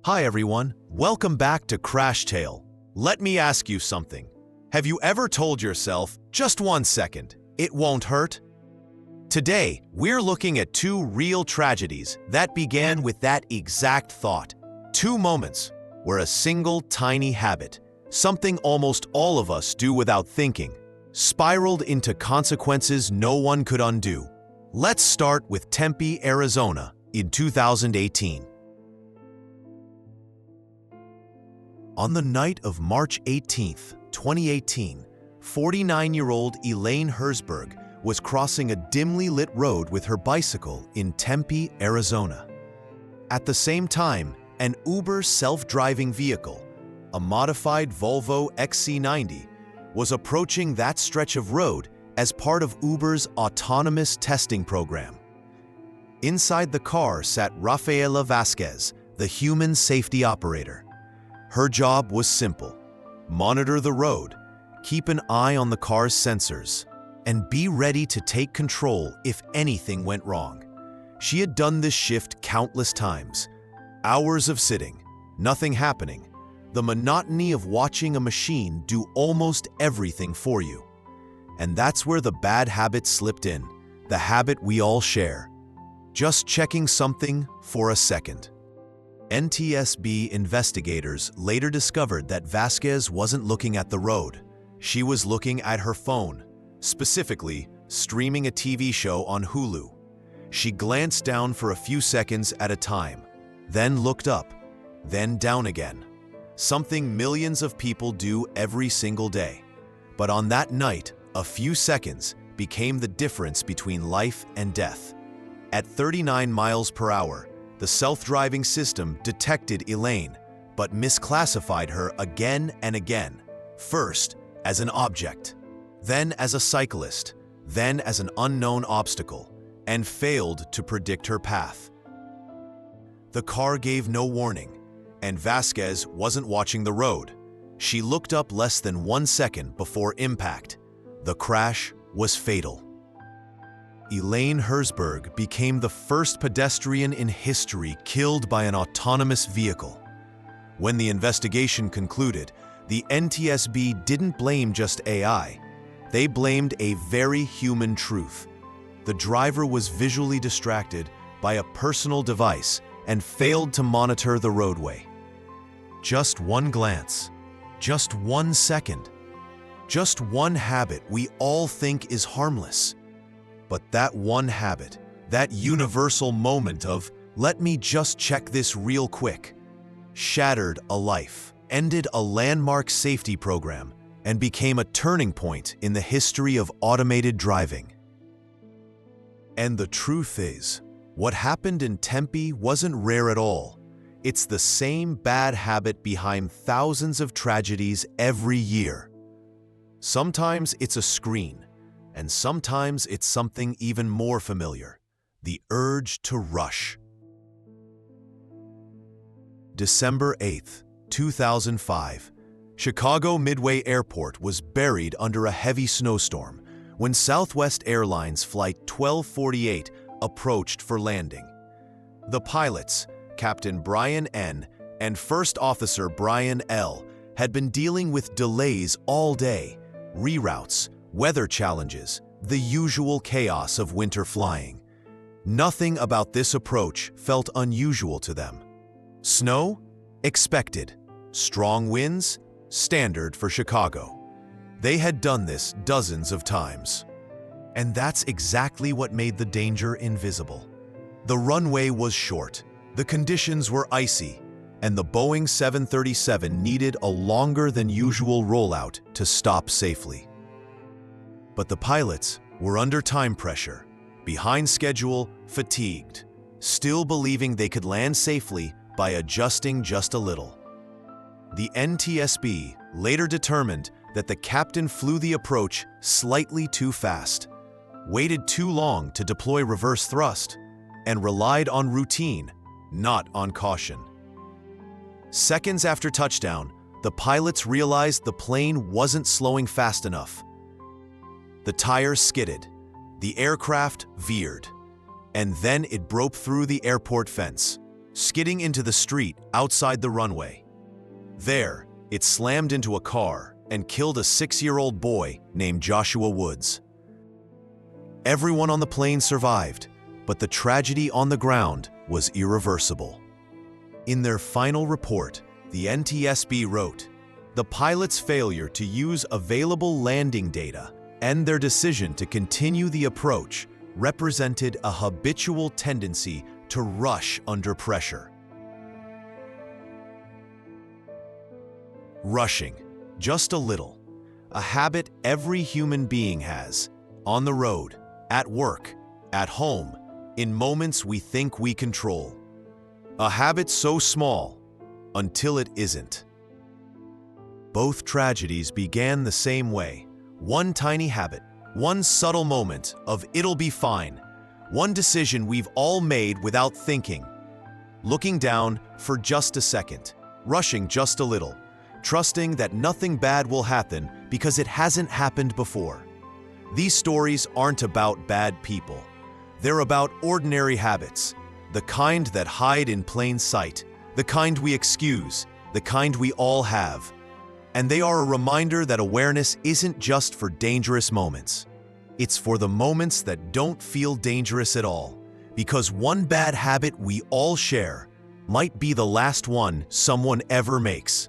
Hi everyone, welcome back to Crash Tale. Let me ask you something. Have you ever told yourself, just 1 second, it won't hurt? Today, we're looking at two real tragedies that began with that exact thought. Two moments where a single tiny habit, something almost all of us do without thinking, spiraled into consequences no one could undo. Let's start with Tempe, Arizona in 2018. On the night of March 18, 2018, 49-year-old Elaine Herzberg was crossing a dimly lit road with her bicycle in Tempe, Arizona. At the same time, an Uber self-driving vehicle, a modified Volvo XC90, was approaching that stretch of road as part of Uber's autonomous testing program. Inside the car sat Rafaela Vasquez, the human safety operator. Her job was simple: monitor the road, keep an eye on the car's sensors, and be ready to take control if anything went wrong. She had done this shift countless times. Hours of sitting, nothing happening, the monotony of watching a machine do almost everything for you. And that's where the bad habit slipped in, the habit we all share. Just checking something for a second. NTSB investigators later discovered that Vasquez wasn't looking at the road. She was looking at her phone, specifically streaming a TV show on Hulu. She glanced down for a few seconds at a time, then looked up, then down again. Something millions of people do every single day. But on that night, a few seconds became the difference between life and death. At 39 miles per hour, the self-driving system detected Elaine, but misclassified her again and again. First, as an object, then as a cyclist, then as an unknown obstacle, and failed to predict her path. The car gave no warning, and Vasquez wasn't watching the road. She looked up less than 1 second before impact. The crash was fatal. Elaine Herzberg became the first pedestrian in history killed by an autonomous vehicle. When the investigation concluded, the NTSB didn't blame just AI. They blamed a very human truth. The driver was visually distracted by a personal device and failed to monitor the roadway. Just one glance, just 1 second, just one habit we all think is harmless. But that one habit, that universal moment of, let me just check this real quick, shattered a life, ended a landmark safety program, and became a turning point in the history of automated driving. And the truth is, what happened in Tempe wasn't rare at all. It's the same bad habit behind thousands of tragedies every year. Sometimes it's a screen, and sometimes it's something even more familiar: the urge to rush. December 8, 2005, Chicago Midway Airport was buried under a heavy snowstorm when Southwest Airlines Flight 1248 approached for landing. The pilots, Captain Brian N. and First Officer Brian L., had been dealing with delays all day, reroutes, weather challenges, the usual chaos of winter flying. Nothing about this approach felt unusual to them. Snow? Expected. Strong winds? Standard for Chicago. They had done this dozens of times. And that's exactly what made the danger invisible. The runway was short, the conditions were icy, and the Boeing 737 needed a longer than usual rollout to stop safely. But the pilots were under time pressure, behind schedule, fatigued, still believing they could land safely by adjusting just a little. The NTSB later determined that the captain flew the approach slightly too fast, waited too long to deploy reverse thrust, and relied on routine, not on caution. Seconds after touchdown, the pilots realized the plane wasn't slowing fast enough. The tires skidded, the aircraft veered, and then it broke through the airport fence, skidding into the street outside the runway. There, it slammed into a car and killed a 6-year-old boy named Joshua Woods. Everyone on the plane survived, but the tragedy on the ground was irreversible. In their final report, the NTSB wrote, "The pilot's failure to use available landing data and their decision to continue the approach represented a habitual tendency to rush under pressure." Rushing, just a little, a habit every human being has, on the road, at work, at home, in moments we think we control. A habit so small until it isn't. Both tragedies began the same way. One tiny habit, one subtle moment of "it'll be fine," one decision we've all made without thinking. Looking down for just a second, rushing just a little, trusting that nothing bad will happen because it hasn't happened before. These stories aren't about bad people. They're about ordinary habits, the kind that hide in plain sight, the kind we excuse, the kind we all have. And they are a reminder that awareness isn't just for dangerous moments. It's for the moments that don't feel dangerous at all, because one bad habit we all share might be the last one someone ever makes.